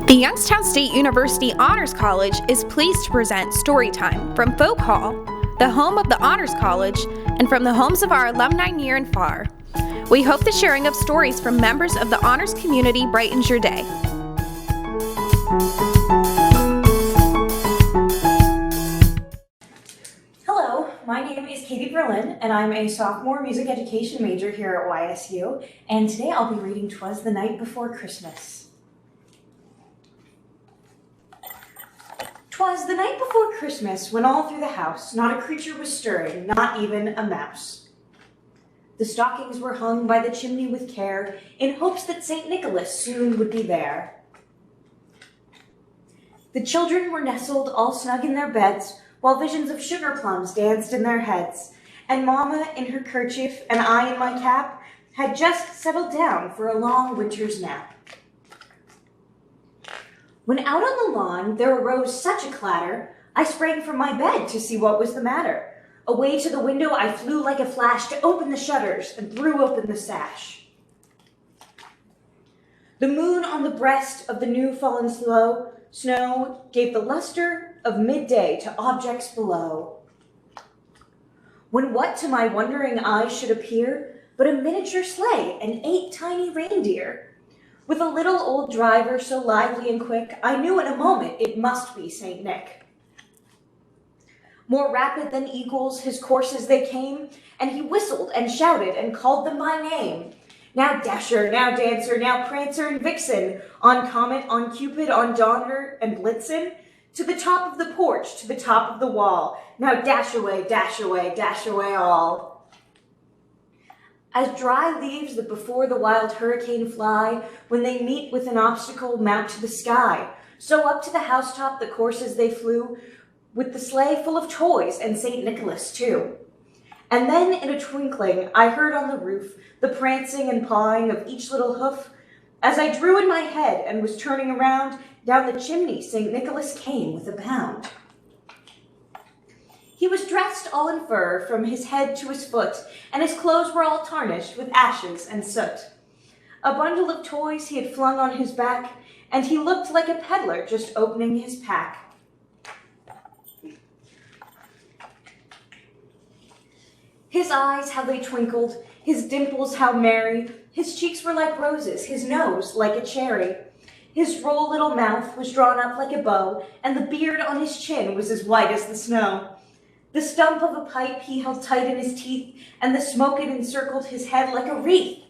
The Youngstown State University Honors College is pleased to present Storytime from Folk Hall, the home of the Honors College, and from the homes of our alumni near and far. We hope the sharing of stories from members of the honors community brightens your day. Hello, my name is Katie Berlin, and I'm a sophomore music education major here at YSU, and today I'll be reading Twas the Night Before Christmas. 'Twas the night before Christmas, when all through the house not a creature was stirring, not even a mouse. The stockings were hung by the chimney with care, in hopes that St. Nicholas soon would be there. The children were nestled all snug in their beds, while visions of sugar plums danced in their heads, and Mama in her kerchief and I in my cap had just settled down for a long winter's nap. When out on the lawn there arose such a clatter, I sprang from my bed to see what was the matter. Away to the window I flew like a flash to open the shutters and threw open the sash. The moon on the breast of the new fallen snow gave the luster of midday to objects below. When what to my wondering eyes should appear but a miniature sleigh and 8 tiny reindeer. With a little old driver so lively and quick, I knew in a moment it must be St. Nick. More rapid than eagles his coursers they came, and he whistled and shouted and called them by name. Now Dasher, now Dancer, now Prancer and Vixen, on Comet, on Cupid, on Donner and Blitzen, to the top of the porch, to the top of the wall. Now dash away, dash away, dash away all. As dry leaves that before the wild hurricane fly, when they meet with an obstacle mount to the sky, so up to the housetop the coursers they flew, with the sleigh full of toys and St. Nicholas too. And then in a twinkling I heard on the roof the prancing and pawing of each little hoof. As I drew in my head and was turning around, down the chimney St. Nicholas came with a bound. He was dressed all in fur from his head to his foot, and his clothes were all tarnished with ashes and soot. A bundle of toys he had flung on his back, and he looked like a peddler just opening his pack. His eyes, how they twinkled, his dimples, how merry, his cheeks were like roses, his nose like a cherry. His droll little mouth was drawn up like a bow, and the beard on his chin was as white as the snow. The stump of a pipe he held tight in his teeth, and the smoke it encircled his head like a wreath.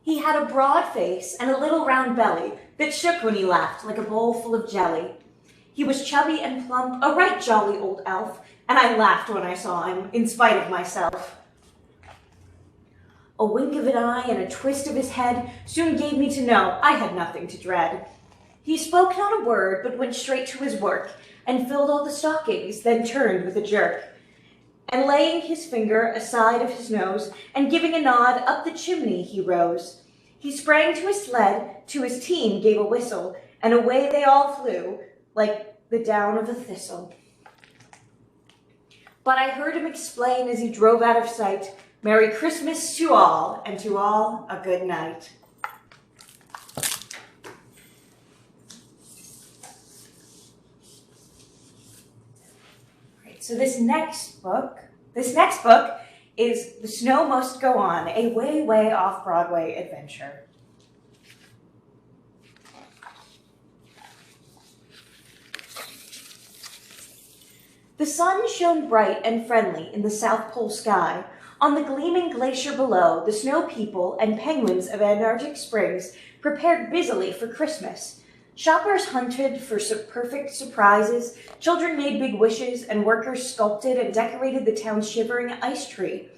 He had a broad face and a little round belly that shook when he laughed like a bowl full of jelly. He was chubby and plump, a right jolly old elf, and I laughed when I saw him, in spite of myself. A wink of an eye and a twist of his head soon gave me to know I had nothing to dread. He spoke not a word, but went straight to his work, and filled all the stockings, then turned with a jerk. And laying his finger aside of his nose, and giving a nod, up the chimney he rose. He sprang to his sled, to his team gave a whistle, and away they all flew, like the down of a thistle. But I heard him explain as he drove out of sight, Merry Christmas to all, and to all a good night. So this next book is The Snow Must Go On, a way, way off Broadway adventure. The sun shone bright and friendly in the South Pole sky. On the gleaming glacier below, the snow people and penguins of Antarctic Springs prepared busily for Christmas. Shoppers hunted for perfect surprises, children made big wishes, and workers sculpted and decorated the town's shivering ice tree.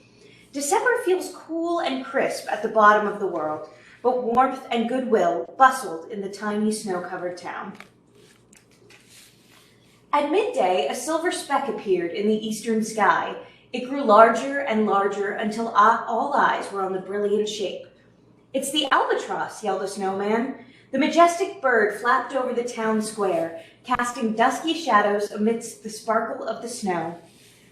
December feels cool and crisp at the bottom of the world, but warmth and goodwill bustled in the tiny snow-covered town. At midday, a silver speck appeared in the eastern sky. It grew larger and larger until all eyes were on the brilliant shape. "It's the albatross," yelled a snowman. The majestic bird flapped over the town square, casting dusky shadows amidst the sparkle of the snow.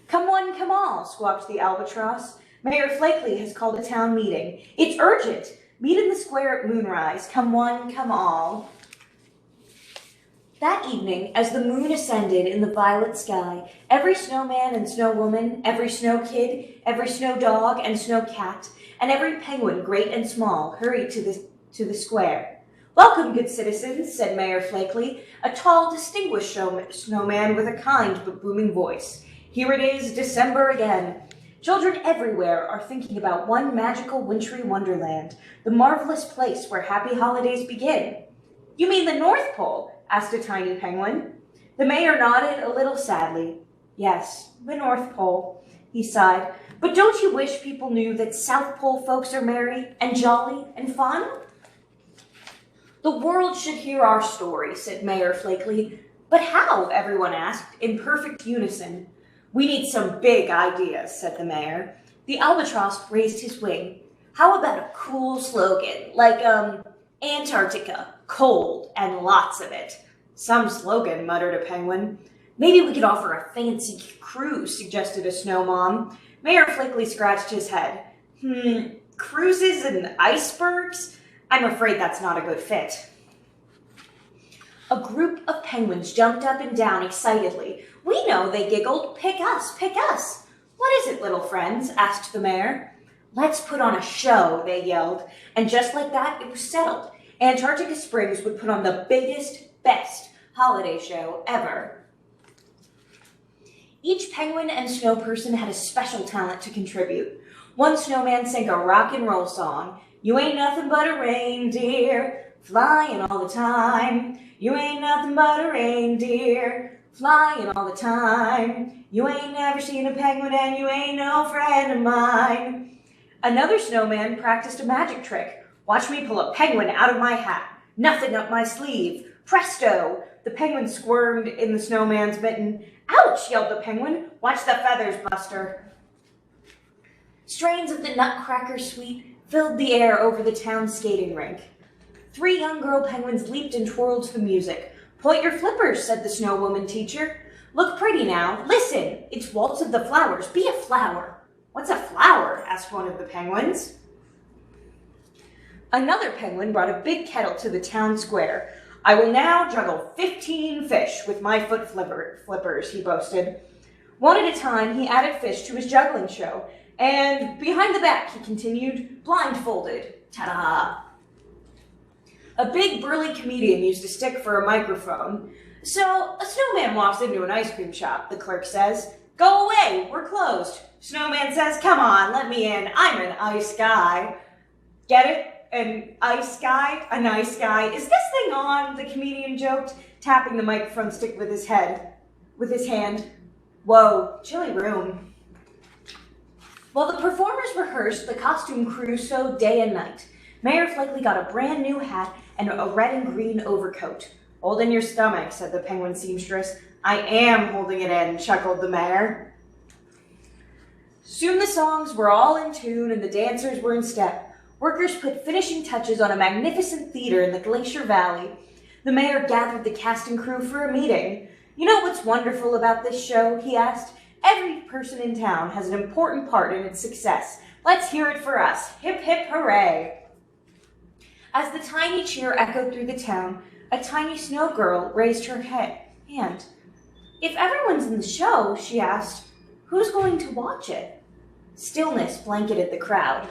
"Come one, come all," squawked the albatross. "Mayor Flakely has called a town meeting. It's urgent. Meet in the square at moonrise, come one, come all. That evening, as the moon ascended in the violet sky, every snowman and snowwoman, every snow kid, every snow dog and snow cat, and every penguin, great and small, hurried to the square. "Welcome, good citizens," said Mayor Flakeley, a tall, distinguished snowman with a kind but booming voice. "Here it is, December again. Children everywhere are thinking about one magical wintry wonderland, the marvelous place where happy holidays begin." "You mean the North Pole?" asked a tiny penguin. The mayor nodded a little sadly. "Yes, the North Pole," he sighed. "But don't you wish people knew that South Pole folks are merry and jolly and fun?" "The world should hear our story," said Mayor Flakeley. "But how?" everyone asked, in perfect unison. "We need some big ideas," said the mayor. The albatross raised his wing. "How about a cool slogan, like, Antarctica, cold and lots of it?" "Some slogan," muttered a penguin. "Maybe we could offer a fancy cruise," suggested a snow mom. Mayor Flakeley scratched his head. Cruises and icebergs? I'm afraid that's not a good fit." A group of penguins jumped up and down excitedly. "We know," they giggled. "Pick us, pick us." "What is it, little friends?" asked the mayor. "Let's put on a show," they yelled. And just like that, it was settled. Antarctica Springs would put on the biggest, best holiday show ever. Each penguin and snow person had a special talent to contribute. One snowman sang a rock and roll song. "You ain't nothing but a reindeer, flying all the time. You ain't nothing but a reindeer, flying all the time. You ain't never seen a penguin and you ain't no friend of mine." Another snowman practiced a magic trick. "Watch me pull a penguin out of my hat. Nothing up my sleeve. Presto!" The penguin squirmed in the snowman's mitten. "Ouch!" yelled the penguin. "Watch the feathers, Buster." Strains of the Nutcracker Suite filled the air over the town skating rink. 3 young girl penguins leaped and twirled to the music. "Point your flippers," said the snow woman teacher. "Look pretty now. Listen, it's Waltz of the Flowers. Be a flower." "What's a flower?" asked one of the penguins. Another penguin brought a big kettle to the town square. "I will now juggle 15 fish with my foot flippers," he boasted. One at a time, he added fish to his juggling show. "And behind the back," he continued, "blindfolded. Ta-da!" A big burly comedian used a stick for a microphone. "So, a snowman walks into an ice cream shop. The clerk says, 'Go away, we're closed.' Snowman says, 'Come on, let me in. I'm an ice guy.'" "Get it? An ice guy? A nice guy. Is this thing on?" the comedian joked, tapping the microphone stick with his hand. "Whoa, chilly room." While the performers rehearsed, the costume crew sewed day and night. Mayor Flakeley got a brand new hat and a red and green overcoat. "Hold in your stomach," said the penguin seamstress. "I am holding it in," chuckled the mayor. Soon the songs were all in tune and the dancers were in step. Workers put finishing touches on a magnificent theater in the Glacier Valley. The mayor gathered the cast and crew for a meeting. "You know what's wonderful about this show?" he asked. "Every person in town has an important part in its success. Let's hear it for us. Hip, hip, hooray." As the tiny cheer echoed through the town, a tiny snow girl raised her hand. "If everyone's in the show," she asked, "who's going to watch it?" Stillness blanketed the crowd.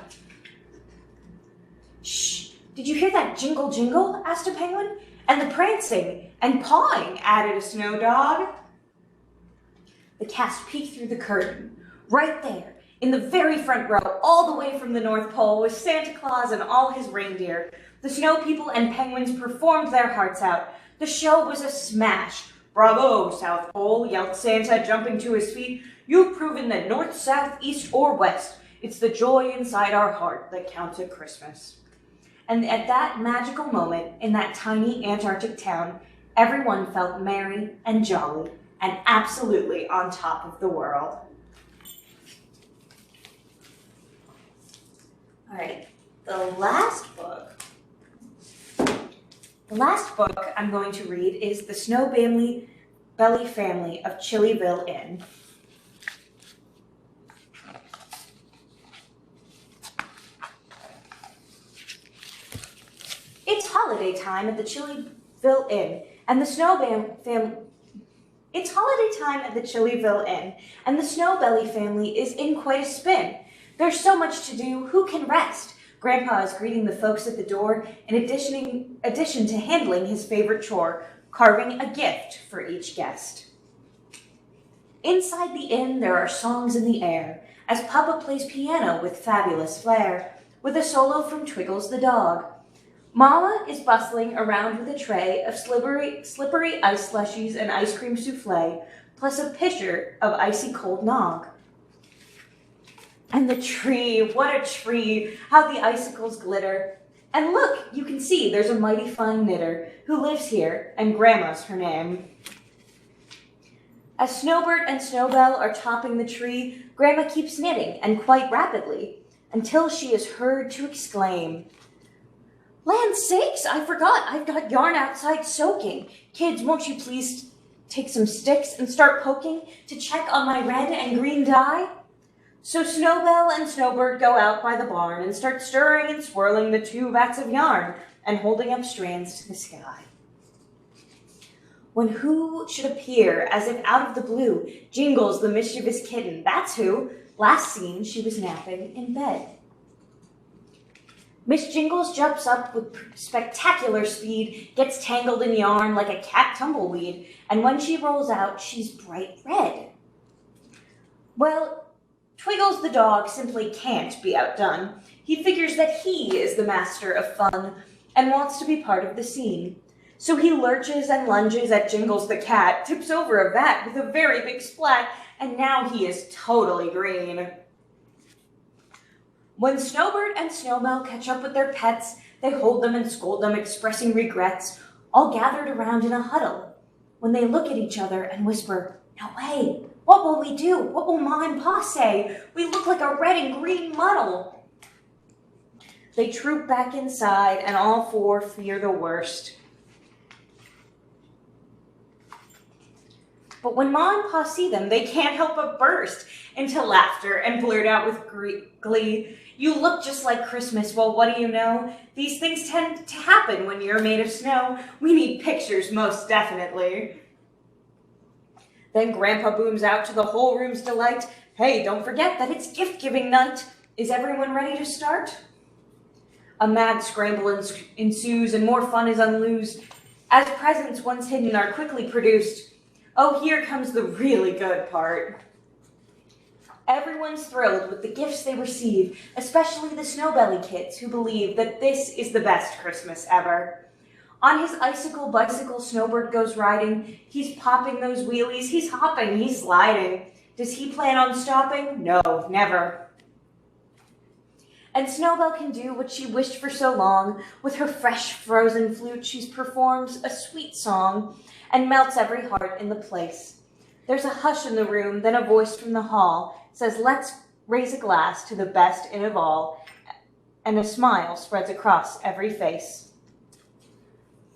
"Shh! Did you hear that jingle jingle?" asked a penguin. "And the prancing and pawing," added a snow dog. The cast peeked through the curtain. Right there, in the very front row, all the way from the North Pole, was Santa Claus and all his reindeer. The snow people and penguins performed their hearts out. The show was a smash. "Bravo, South Pole," yelled Santa, jumping to his feet. "You've proven that north, south, east, or west, it's the joy inside our heart that counts at Christmas." And at that magical moment, in that tiny Antarctic town, everyone felt merry and jolly and absolutely on top of the world. All right, the last book I'm going to read is The Snowbelly Family of Chillyville Inn. holiday time at the Chillyville Inn, and the It's holiday time at the Chillyville Inn, and the Snowbelly family is in quite a spin. There's so much to do, who can rest? Grandpa is greeting the folks at the door, in addition to handling his favorite chore, carving a gift for each guest. Inside the inn, there are songs in the air, as Papa plays piano with fabulous flair, with a solo from Twiggles the dog. Mama is bustling around with a tray of slippery ice slushies and ice cream souffle, plus a pitcher of icy cold nog. And the tree, what a tree, how the icicles glitter. And look, you can see there's a mighty fine knitter who lives here, and Grandma's her name. As Snowbird and Snowbell are topping the tree, Grandma keeps knitting, and quite rapidly, until she is heard to exclaim, "Land sakes, I forgot, I've got yarn outside soaking. Kids, won't you please take some sticks and start poking to check on my red and green dye?" So Snowbell and Snowbird go out by the barn and start stirring and swirling the 2 vats of yarn and holding up strands to the sky. When who should appear, as if out of the blue, Jingles the mischievous kitten. That's who. Last seen, she was napping in bed. Miss Jingles jumps up with spectacular speed, gets tangled in yarn like a cat tumbleweed, and when she rolls out, she's bright red. Well, Twiggles the dog simply can't be outdone. He figures that he is the master of fun and wants to be part of the scene. So he lurches and lunges at Jingles the cat, tips over a vat with a very big splat, and now he is totally green. When Snowbird and Snowbell catch up with their pets, they hold them and scold them, expressing regrets, all gathered around in a huddle. When they look at each other and whisper, "No way! What will we do? What will Ma and Pa say? We look like a red and green muddle." They troop back inside, and all 4 fear the worst. But when Ma and Pa see them, they can't help but burst into laughter and blurt out with glee, "You look just like Christmas. Well, what do you know? These things tend to happen when you're made of snow. We need pictures, most definitely." Then Grandpa booms out to the whole room's delight, "Hey, don't forget that it's gift-giving night. Is everyone ready to start?" A mad scramble ensues, and more fun is unloosed, as presents once hidden are quickly produced. Oh, here comes the really good part. Everyone's thrilled with the gifts they receive, especially the Snowbelly kids who believe that this is the best Christmas ever. On his icicle bicycle, Snowbird goes riding. He's popping those wheelies, he's hopping, he's sliding. Does he plan on stopping? No, never. And Snowbell can do what she wished for so long. With her fresh frozen flute, she performs a sweet song and melts every heart in the place. There's a hush in the room, then a voice from the hall says, "Let's raise a glass to the best in of all," and a smile spreads across every face.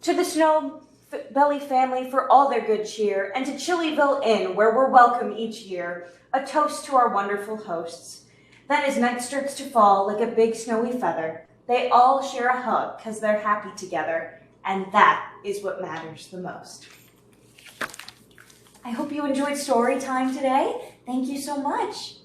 To the Snowbelly family for all their good cheer, and to Chillyville Inn, where we're welcome each year, a toast to our wonderful hosts. Then as night starts to fall like a big snowy feather, they all share a hug because they're happy together, and that is what matters the most. I hope you enjoyed story time today. Thank you so much.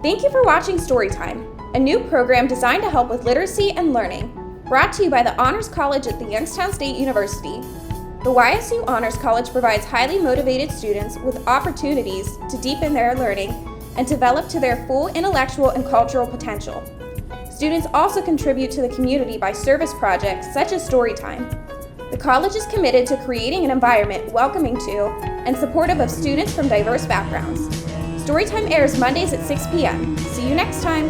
Thank you for watching Storytime, a new program designed to help with literacy and learning, brought to you by the Honors College at the Youngstown State University. The YSU Honors College provides highly motivated students with opportunities to deepen their learning and develop to their full intellectual and cultural potential. Students also contribute to the community by service projects such as Storytime. The college is committed to creating an environment welcoming to and supportive of students from diverse backgrounds. Storytime airs Mondays at 6 p.m. See you next time.